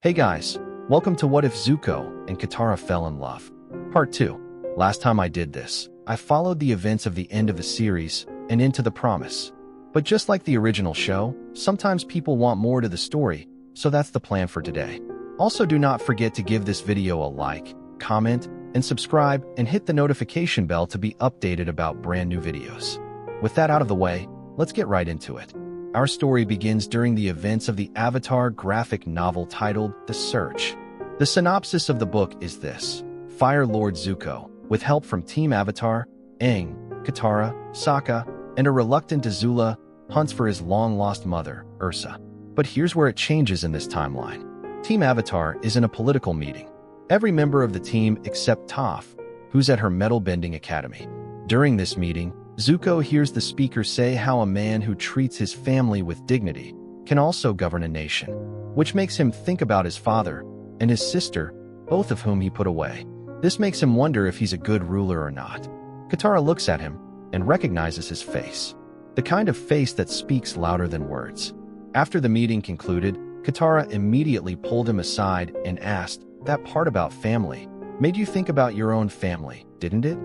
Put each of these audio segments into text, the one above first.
Hey guys, welcome to What If Zuko and Katara Fell in Love, Part 2. Last time I did this, I followed the events of the end of the series and into the promise. But just like the original show, sometimes people want more to the story, so that's the plan for today. Also, do not forget to give this video a like, comment, and subscribe, and hit the notification bell to be updated about brand new videos. With that out of the way, let's get right into it. Our story begins during the events of the Avatar graphic novel titled The Search. The synopsis of the book is this: Fire Lord Zuko, with help from Team Avatar, Aang, Katara, Sokka, and a reluctant Azula, hunts for his long-lost mother, Ursa. But here's where it changes in this timeline. Team Avatar is in a political meeting. Every member of the team except Toph, who's at her metal-bending academy. During this meeting, Zuko hears the speaker say how a man who treats his family with dignity can also govern a nation, which makes him think about his father and his sister, both of whom he put away. This makes him wonder if he's a good ruler or not. Katara looks at him and recognizes his face, the kind of face that speaks louder than words. After the meeting concluded, Katara immediately pulled him aside and asked, "That part about family made you think about your own family, didn't it?"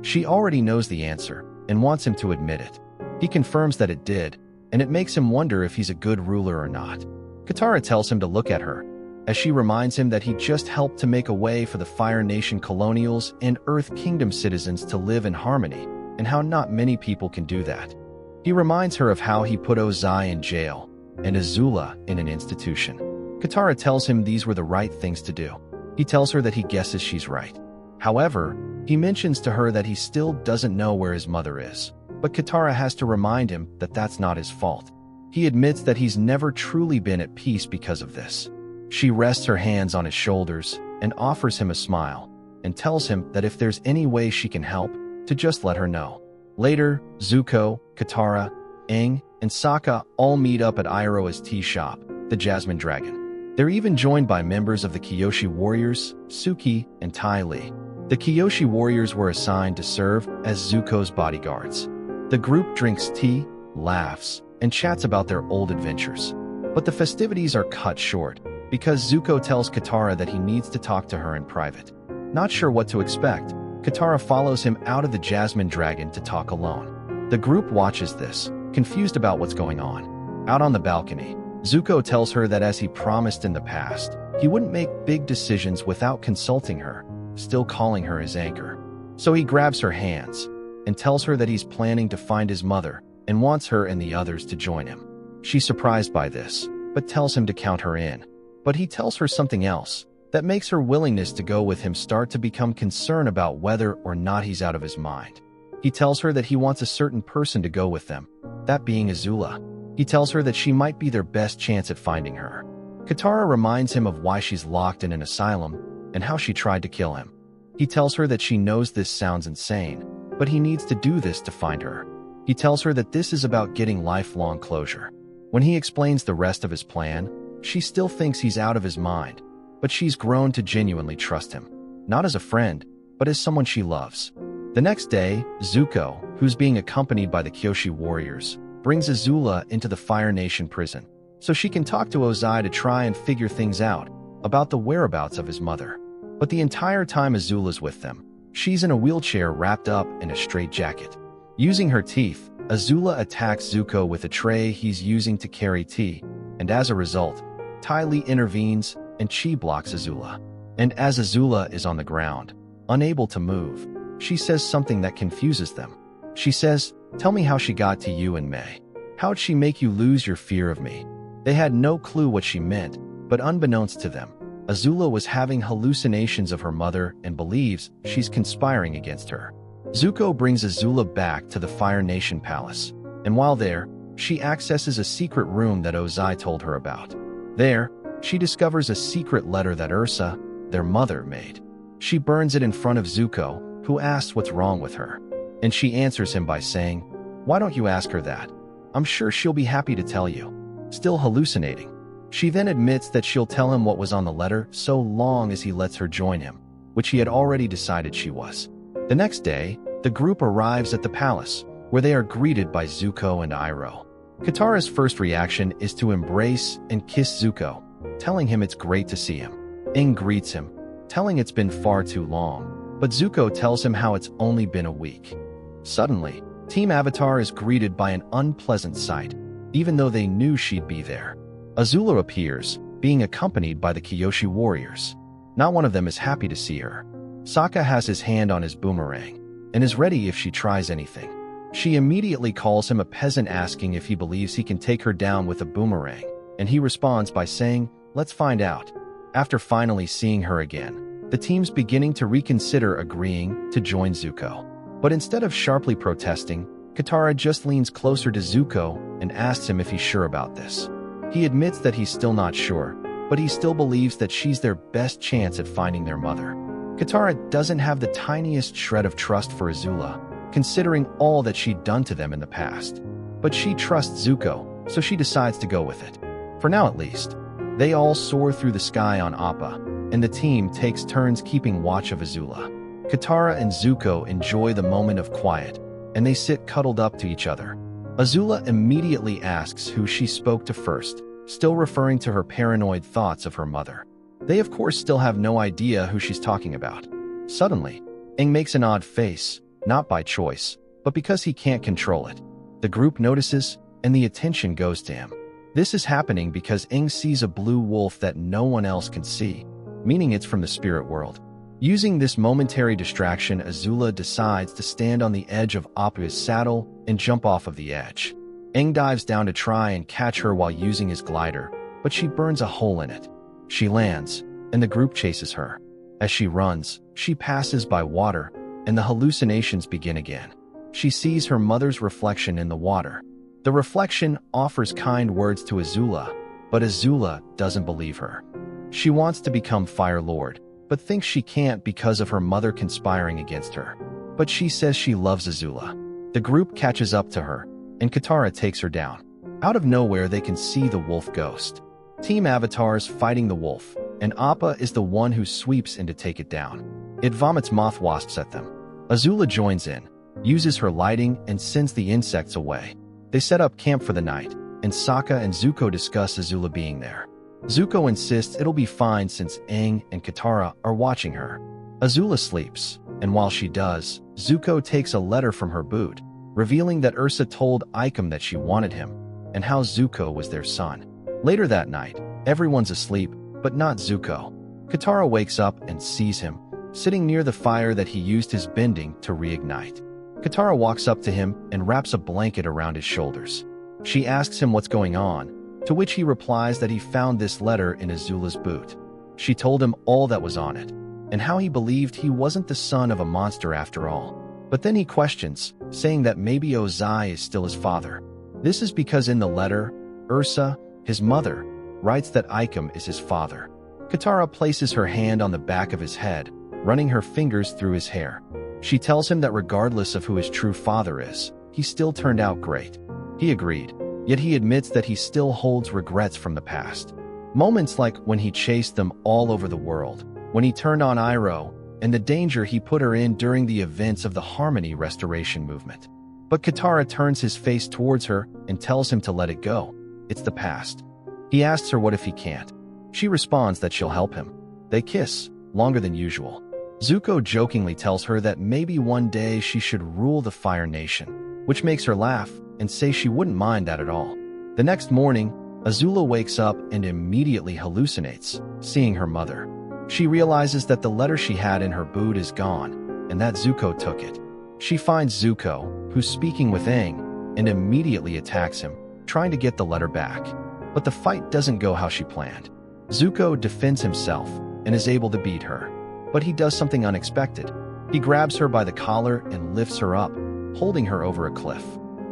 She already knows the answer and wants him to admit it. He confirms that it did, and it makes him wonder if he's a good ruler or not. Katara tells him to look at her, as she reminds him that he just helped to make a way for the Fire Nation colonials and Earth Kingdom citizens to live in harmony, and how not many people can do that. He reminds her of how he put Ozai in jail and Azula in an institution. Katara tells him these were the right things to do. He tells her that he guesses she's right. However, he mentions to her that he still doesn't know where his mother is, but Katara has to remind him that that's not his fault. He admits that he's never truly been at peace because of this. She rests her hands on his shoulders and offers him a smile, and tells him that if there's any way she can help, to just let her know. Later, Zuko, Katara, Aang, and Sokka all meet up at Iroha's tea shop, the Jasmine Dragon. They're even joined by members of the Kyoshi Warriors, Suki, and Ty Lee. The Kyoshi Warriors were assigned to serve as Zuko's bodyguards. The group drinks tea, laughs, and chats about their old adventures. But the festivities are cut short, because Zuko tells Katara that he needs to talk to her in private. Not sure what to expect, Katara follows him out of the Jasmine Dragon to talk alone. The group watches this, confused about what's going on. Out on the balcony, Zuko tells her that as he promised in the past, he wouldn't make big decisions without consulting her, still calling her his anchor. So he grabs her hands and tells her that he's planning to find his mother and wants her and the others to join him. She's surprised by this, but tells him to count her in. But he tells her something else that makes her willingness to go with him start to become concerned about whether or not he's out of his mind. He tells her that he wants a certain person to go with them, that being Azula. He tells her that she might be their best chance at finding her. Katara reminds him of why she's locked in an asylum and how she tried to kill him. He tells her that she knows this sounds insane, but he needs to do this to find her. He tells her that this is about getting lifelong closure. When he explains the rest of his plan, she still thinks he's out of his mind, but she's grown to genuinely trust him, not as a friend, but as someone she loves. The next day, Zuko, who's being accompanied by the Kyoshi Warriors, brings Azula into the Fire Nation prison, so she can talk to Ozai to try and figure things out about the whereabouts of his mother. But the entire time Azula's with them, she's in a wheelchair wrapped up in a straitjacket. Using her teeth, Azula attacks Zuko with a tray he's using to carry tea, and as a result, Ty Lee intervenes and chi blocks Azula. And as Azula is on the ground, unable to move, she says something that confuses them. She says, "Tell me how she got to you and May. How'd she make you lose your fear of me?" They had no clue what she meant, but unbeknownst to them, Azula was having hallucinations of her mother and believes she's conspiring against her. Zuko brings Azula back to the Fire Nation Palace, and while there, she accesses a secret room that Ozai told her about. There, she discovers a secret letter that Ursa, their mother, made. She burns it in front of Zuko, who asks what's wrong with her. And she answers him by saying, "Why don't you ask her that? I'm sure she'll be happy to tell you." Still hallucinating. She then admits that she'll tell him what was on the letter so long as he lets her join him, which he had already decided she was. The next day, the group arrives at the palace, where they are greeted by Zuko and Iroh. Katara's first reaction is to embrace and kiss Zuko, telling him it's great to see him. Aang greets him, telling it's been far too long, but Zuko tells him how it's only been a week. Suddenly, Team Avatar is greeted by an unpleasant sight, even though they knew she'd be there. Azula appears, being accompanied by the Kyoshi warriors. Not one of them is happy to see her. Sokka has his hand on his boomerang, and is ready if she tries anything. She immediately calls him a peasant, asking if he believes he can take her down with a boomerang, and he responds by saying, "Let's find out." After finally seeing her again, the team's beginning to reconsider agreeing to join Zuko. But instead of sharply protesting, Katara just leans closer to Zuko and asks him if he's sure about this. He admits that he's still not sure, but he still believes that she's their best chance at finding their mother. Katara doesn't have the tiniest shred of trust for Azula, considering all that she'd done to them in the past. But she trusts Zuko, so she decides to go with it. For now at least. They all soar through the sky on Appa, and the team takes turns keeping watch of Azula. Katara and Zuko enjoy the moment of quiet, and they sit cuddled up to each other. Azula immediately asks who she spoke to first, still referring to her paranoid thoughts of her mother. They of course still have no idea who she's talking about. Suddenly, Aang makes an odd face, not by choice, but because he can't control it. The group notices, and the attention goes to him. This is happening because Aang sees a blue wolf that no one else can see, meaning it's from the spirit world. Using this momentary distraction, Azula decides to stand on the edge of Appa's saddle and jump off of the edge. Aang dives down to try and catch her while using his glider, but she burns a hole in it. She lands, and the group chases her. As she runs, she passes by water, and the hallucinations begin again. She sees her mother's reflection in the water. The reflection offers kind words to Azula, but Azula doesn't believe her. She wants to become Fire Lord, but thinks she can't because of her mother conspiring against her. But she says she loves Azula. The group catches up to her, and Katara takes her down. Out of nowhere, they can see the wolf ghost. Team Avatar's fighting the wolf, and Appa is the one who sweeps in to take it down. It vomits moth wasps at them. Azula joins in, uses her lighting, and sends the insects away. They set up camp for the night, and Sokka and Zuko discuss Azula being there. Zuko insists it'll be fine since Aang and Katara are watching her. Azula sleeps, and while she does, Zuko takes a letter from her boot, revealing that Ursa told i.tubbs that she wanted him, and how Zuko was their son. Later that night, everyone's asleep, but not Zuko. Katara wakes up and sees him, sitting near the fire that he used his bending to reignite. Katara walks up to him and wraps a blanket around his shoulders. She asks him what's going on, to which he replies that he found this letter in Azula's boot. She told him all that was on it, and how he believed he wasn't the son of a monster after all. But then he questions, saying that maybe Ozai is still his father. This is because in the letter, Ursa, his mother, writes that i.tubbs is his father. Katara places her hand on the back of his head, running her fingers through his hair. She tells him that regardless of who his true father is, he still turned out great. He agreed, yet he admits that he still holds regrets from the past. Moments like when he chased them all over the world, when he turned on Iroh, and the danger he put her in during the events of the Harmony Restoration movement. But Katara turns his face towards her and tells him to let it go. It's the past. He asks her what if he can't. She responds that she'll help him. They kiss, longer than usual. Zuko jokingly tells her that maybe one day she should rule the Fire Nation, which makes her laugh and say she wouldn't mind that at all. The next morning, Azula wakes up and immediately hallucinates, seeing her mother. She realizes that the letter she had in her boot is gone, and that Zuko took it. She finds Zuko, who's speaking with Aang, and immediately attacks him, trying to get the letter back. But the fight doesn't go how she planned. Zuko defends himself and is able to beat her. But he does something unexpected. He grabs her by the collar and lifts her up, holding her over a cliff.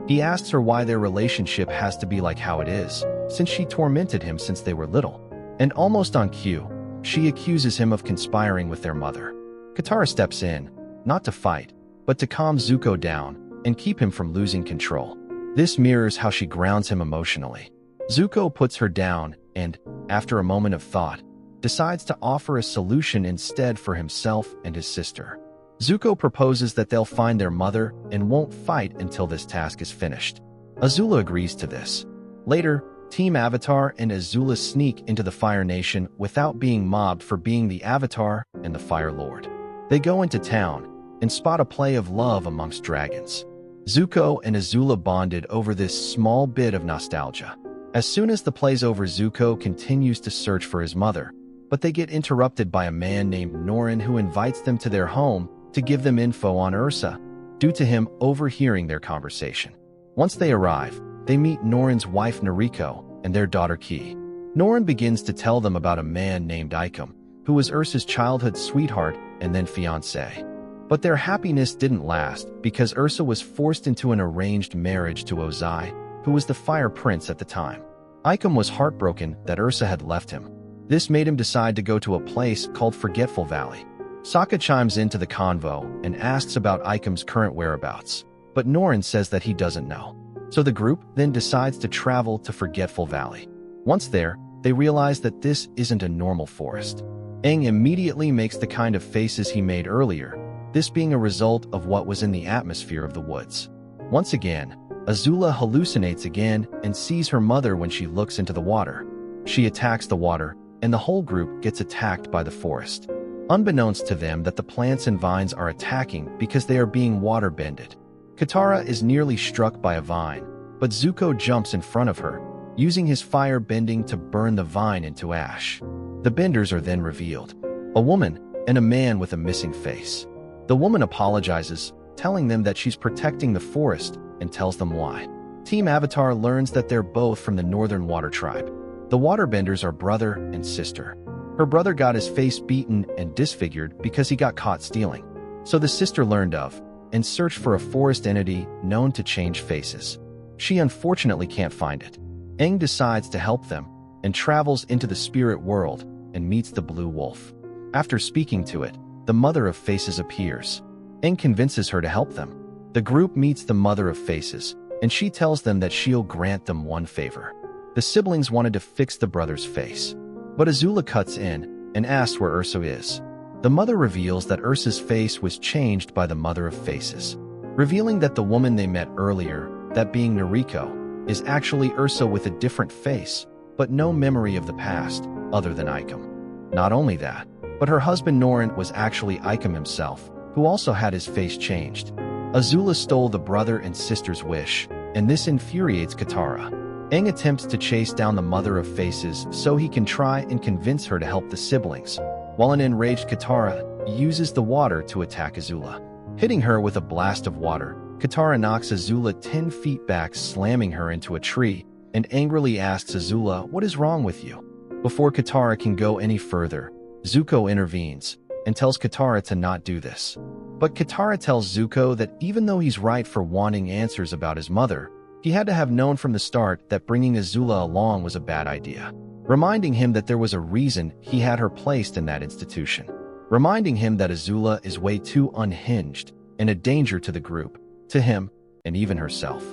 He asks her why their relationship has to be like how it is, since she tormented him since they were little. And almost on cue, she accuses him of conspiring with their mother. Katara steps in, not to fight, but to calm Zuko down and keep him from losing control. This mirrors how she grounds him emotionally. Zuko puts her down and, after a moment of thought, decides to offer a solution instead for himself and his sister. Zuko proposes that they'll find their mother and won't fight until this task is finished. Azula agrees to this. Later, Team Avatar and Azula sneak into the Fire Nation without being mobbed for being the Avatar and the Fire Lord. They go into town and spot a play of love amongst dragons. Zuko and Azula bonded over this small bit of nostalgia. As soon as the play's over, Zuko continues to search for his mother, but they get interrupted by a man named Norin who invites them to their home to give them info on Ursa, due to him overhearing their conversation. Once they arrive, they meet Norin's wife Noriko and their daughter Ki. Norin begins to tell them about a man named i.tubbs, who was Ursa's childhood sweetheart and then fiancé. But their happiness didn't last because Ursa was forced into an arranged marriage to Ozai, who was the Fire Prince at the time. i.tubbs was heartbroken that Ursa had left him. This made him decide to go to a place called Forgetful Valley. Sokka chimes into the convo and asks about i.tubbs' current whereabouts, but Norin says that he doesn't know. So the group then decides to travel to Forgetful Valley. Once there, they realize that this isn't a normal forest. Aang immediately makes the kind of faces he made earlier, this being a result of what was in the atmosphere of the woods. Once again, Azula hallucinates again and sees her mother when she looks into the water. She attacks the water, and the whole group gets attacked by the forest. Unbeknownst to them that the plants and vines are attacking because they are being water-bended. Katara is nearly struck by a vine, but Zuko jumps in front of her, using his fire bending to burn the vine into ash. The benders are then revealed, a woman and a man with a missing face. The woman apologizes, telling them that she's protecting the forest and tells them why. Team Avatar learns that they're both from the Northern Water Tribe. The waterbenders are brother and sister. Her brother got his face beaten and disfigured because he got caught stealing. So the sister learned of and searched for a forest entity known to change faces. She unfortunately can't find it. Aang decides to help them and travels into the spirit world and meets the blue wolf. After speaking to it, the Mother of Faces appears. Aang convinces her to help them. The group meets the Mother of Faces, and she tells them that she'll grant them one favor. The siblings wanted to fix the brother's face, but Azula cuts in and asks where Ursa is. The mother reveals that Ursa's face was changed by the Mother of Faces, revealing that the woman they met earlier, that being Noriko, is actually Ursa with a different face, but no memory of the past, other than i.tubbs. Not only that, but her husband Norin was actually i.tubbs himself, who also had his face changed. Azula stole the brother and sister's wish, and this infuriates Katara. Aang attempts to chase down the Mother of Faces so he can try and convince her to help the siblings, while an enraged Katara uses the water to attack Azula. Hitting her with a blast of water, Katara knocks Azula 10 feet back, slamming her into a tree, and angrily asks Azula, "What is wrong with you?" Before Katara can go any further, Zuko intervenes and tells Katara to not do this. But Katara tells Zuko that even though he's right for wanting answers about his mother, he had to have known from the start that bringing Azula along was a bad idea, reminding him that there was a reason he had her placed in that institution, reminding him that Azula is way too unhinged and a danger to the group, to him, and even herself.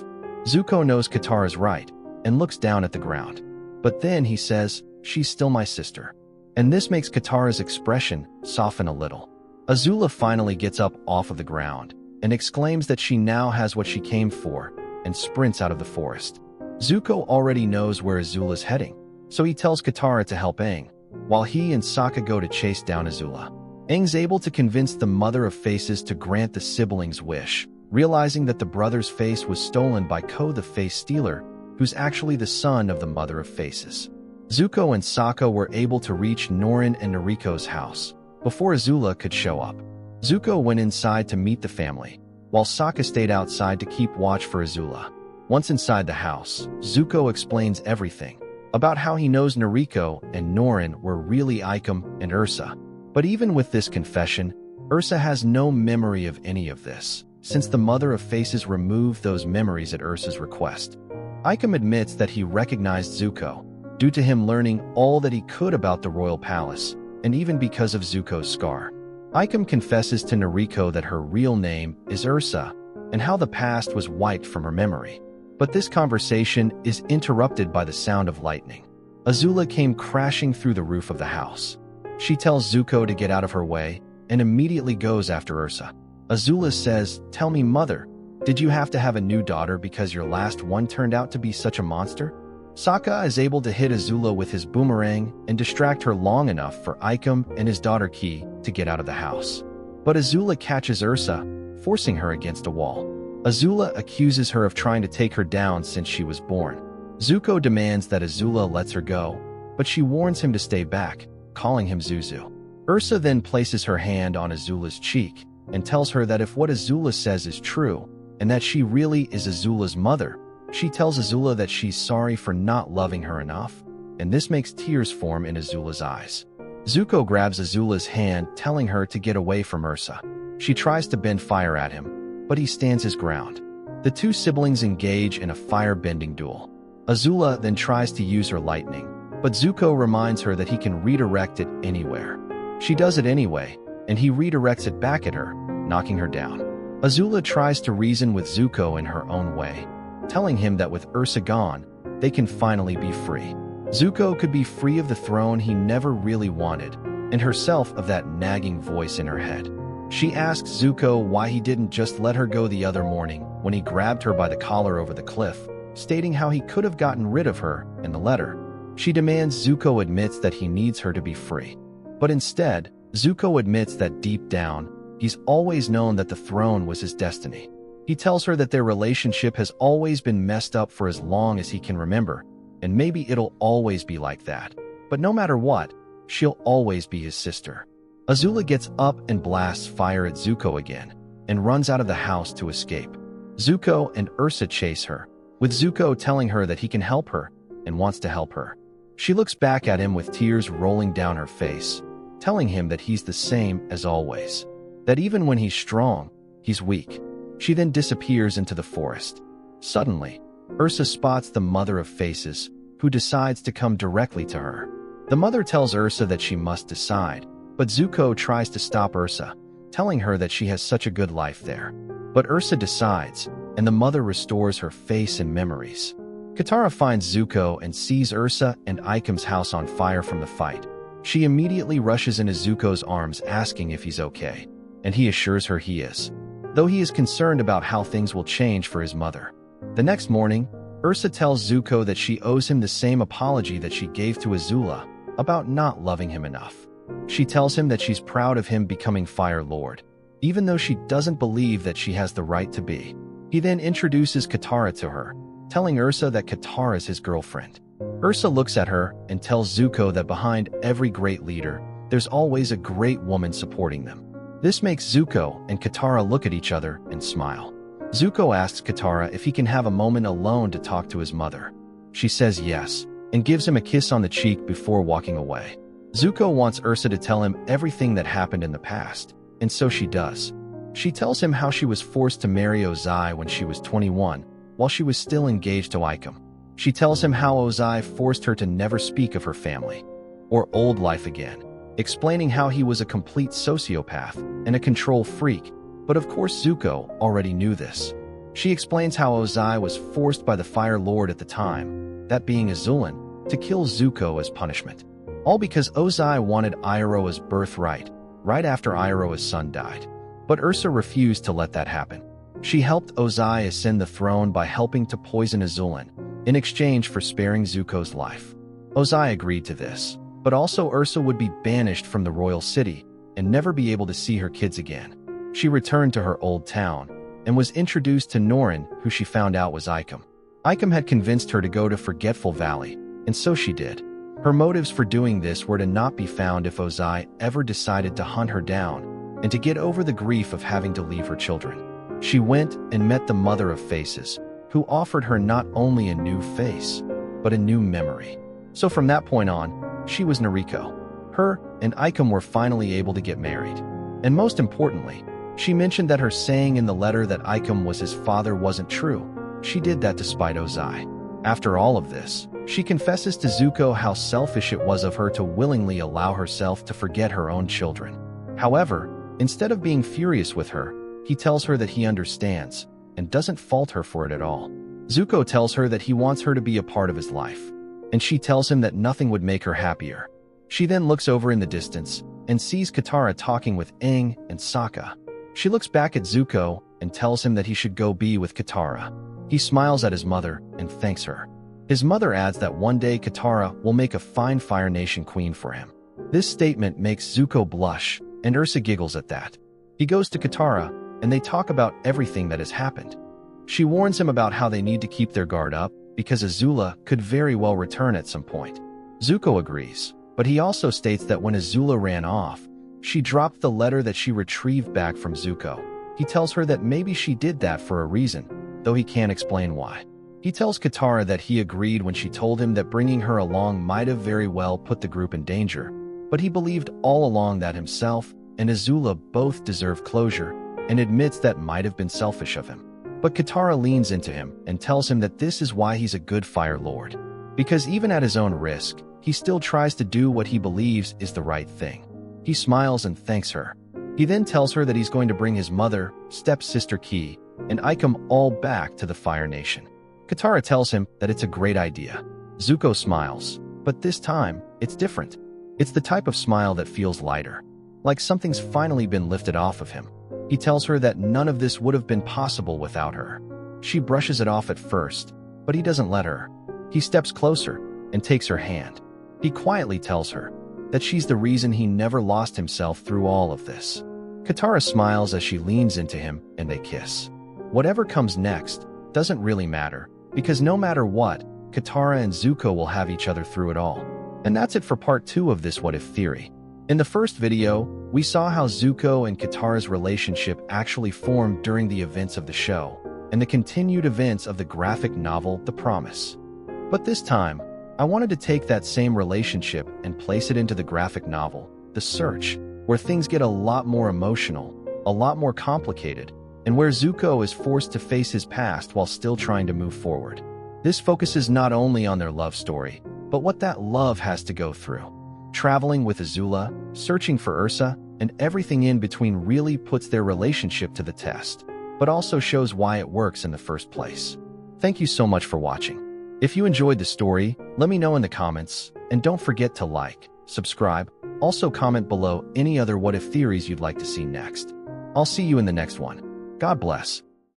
Zuko knows Katara's right and looks down at the ground. But then he says, "She's still my sister." And this makes Katara's expression soften a little. Azula finally gets up off of the ground and exclaims that she now has what she came for and sprints out of the forest. Zuko already knows where Azula's heading, so he tells Katara to help Aang, while he and Sokka go to chase down Azula. Aang's able to convince the Mother of Faces to grant the siblings' wish, realizing that the brother's face was stolen by Ko the Face Stealer, who's actually the son of the Mother of Faces. Zuko and Sokka were able to reach Norin and Noriko's house before Azula could show up. Zuko went inside to meet the family, while Sokka stayed outside to keep watch for Azula. Once inside the house, Zuko explains everything about how he knows Noriko and Norin were really i.tubbs and Ursa. But even with this confession, Ursa has no memory of any of this, since the Mother of Faces removed those memories at Ursa's request. i.tubbs admits that he recognized Zuko, due to him learning all that he could about the royal palace, and even because of Zuko's scar. i.tubbs confesses to Noriko that her real name is Ursa, and how the past was wiped from her memory. But this conversation is interrupted by the sound of lightning. Azula came crashing through the roof of the house. She tells Zuko to get out of her way, and immediately goes after Ursa. Azula says, "Tell me, mother, did you have to have a new daughter because your last one turned out to be such a monster?" Sokka is able to hit Azula with his boomerang and distract her long enough for i.tubbs and his daughter Ki to get out of the house. But Azula catches Ursa, forcing her against a wall. Azula accuses her of trying to take her down since she was born. Zuko demands that Azula lets her go, but she warns him to stay back, calling him Zuzu. Ursa then places her hand on Azula's cheek and tells her that if what Azula says is true, and that she really is Azula's mother, she tells Azula that she's sorry for not loving her enough, and this makes tears form in Azula's eyes. Zuko grabs Azula's hand, telling her to get away from Ursa. She tries to bend fire at him, but he stands his ground. The two siblings engage in a fire-bending duel. Azula then tries to use her lightning, but Zuko reminds her that he can redirect it anywhere. She does it anyway, and he redirects it back at her, knocking her down. Azula tries to reason with Zuko in her own way, telling him that with Ursa gone, they can finally be free. Zuko could be free of the throne he never really wanted, and herself of that nagging voice in her head. She asks Zuko why he didn't just let her go the other morning when he grabbed her by the collar over the cliff, stating how he could have gotten rid of her in the letter. She demands Zuko admits that he needs her to be free. But instead, Zuko admits that deep down, he's always known that the throne was his destiny. He tells her that their relationship has always been messed up for as long as he can remember, and maybe it'll always be like that. But no matter what, she'll always be his sister. Azula gets up and blasts fire at Zuko again, and runs out of the house to escape. Zuko and Ursa chase her, with Zuko telling her that he can help her, and wants to help her. She looks back at him with tears rolling down her face, telling him that he's the same as always. That even when he's strong, he's weak. She then disappears into the forest. Suddenly, Ursa spots the Mother of Faces, who decides to come directly to her. The mother tells Ursa that she must decide, but Zuko tries to stop Ursa, telling her that she has such a good life there. But Ursa decides, and the mother restores her face and memories. Katara finds Zuko and sees Ursa and i.tubbs' house on fire from the fight. She immediately rushes into Zuko's arms asking if he's okay, and he assures her he is, though he is concerned about how things will change for his mother. The next morning, Ursa tells Zuko that she owes him the same apology that she gave to Azula about not loving him enough. She tells him that she's proud of him becoming Fire Lord, even though she doesn't believe that she has the right to be. He then introduces Katara to her, telling Ursa that Katara is his girlfriend. Ursa looks at her and tells Zuko that behind every great leader, there's always a great woman supporting them. This makes Zuko and Katara look at each other and smile. Zuko asks Katara if he can have a moment alone to talk to his mother. She says yes, and gives him a kiss on the cheek before walking away. Zuko wants Ursa to tell him everything that happened in the past, and so she does. She tells him how she was forced to marry Ozai when she was 21, while she was still engaged to i.tubbs. She tells him how Ozai forced her to never speak of her family, or old life again, explaining how he was a complete sociopath and a control freak, but of course Zuko already knew this. She explains how Ozai was forced by the Fire Lord at the time, that being Azulan, to kill Zuko as punishment. All because Ozai wanted Iroha's birthright, right after Iroha's son died. But Ursa refused to let that happen. She helped Ozai ascend the throne by helping to poison Azulan, in exchange for sparing Zuko's life. Ozai agreed to this, but also Ursa would be banished from the royal city and never be able to see her kids again. She returned to her old town and was introduced to Norin, who she found out was i.tubbs. i.tubbs had convinced her to go to Forgetful Valley, and so she did. Her motives for doing this were to not be found if Ozai ever decided to hunt her down, and to get over the grief of having to leave her children. She went and met the Mother of Faces, who offered her not only a new face, but a new memory. So from that point on, she was Noriko. Her and i.tubbs were finally able to get married. And most importantly, she mentioned that her saying in the letter that i.tubbs was his father wasn't true. She did that despite Ozai. After all of this, she confesses to Zuko how selfish it was of her to willingly allow herself to forget her own children. However, instead of being furious with her, he tells her that he understands, and doesn't fault her for it at all. Zuko tells her that he wants her to be a part of his life, and she tells him that nothing would make her happier. She then looks over in the distance, and sees Katara talking with Aang and Sokka. She looks back at Zuko, and tells him that he should go be with Katara. He smiles at his mother, and thanks her. His mother adds that one day Katara will make a fine Fire Nation queen for him. This statement makes Zuko blush, and Ursa giggles at that. He goes to Katara, and they talk about everything that has happened. She warns him about how they need to keep their guard up, because Azula could very well return at some point. Zuko agrees, but he also states that when Azula ran off, she dropped the letter that she retrieved back from Zuko. He tells her that maybe she did that for a reason, though he can't explain why. He tells Katara that he agreed when she told him that bringing her along might have very well put the group in danger, but he believed all along that himself and Azula both deserve closure, and admits that might have been selfish of him. But Katara leans into him and tells him that this is why he's a good Fire Lord. Because even at his own risk, he still tries to do what he believes is the right thing. He smiles and thanks her. He then tells her that he's going to bring his mother, stepsister Ki, and Ikem all back to the Fire Nation. Katara tells him that it's a great idea. Zuko smiles, but this time, it's different. It's the type of smile that feels lighter, like something's finally been lifted off of him. He tells her that none of this would have been possible without her. She brushes it off at first, but he doesn't let her. He steps closer and takes her hand. He quietly tells her that she's the reason he never lost himself through all of this. Katara smiles as she leans into him and they kiss. Whatever comes next doesn't really matter, because no matter what, Katara and Zuko will have each other through it all. And that's it for part 2 of this What If theory. In the first video, we saw how Zuko and Katara's relationship actually formed during the events of the show, and the continued events of the graphic novel The Promise. But this time, I wanted to take that same relationship and place it into the graphic novel, The Search, where things get a lot more emotional, a lot more complicated, and where Zuko is forced to face his past while still trying to move forward. This focuses not only on their love story, but what that love has to go through. Traveling with Azula, searching for Ursa, and everything in between really puts their relationship to the test, but also shows why it works in the first place. Thank you so much for watching. If you enjoyed the story, let me know in the comments, and don't forget to like, subscribe, also comment below any other what if theories you'd like to see next. I'll see you in the next one. God bless.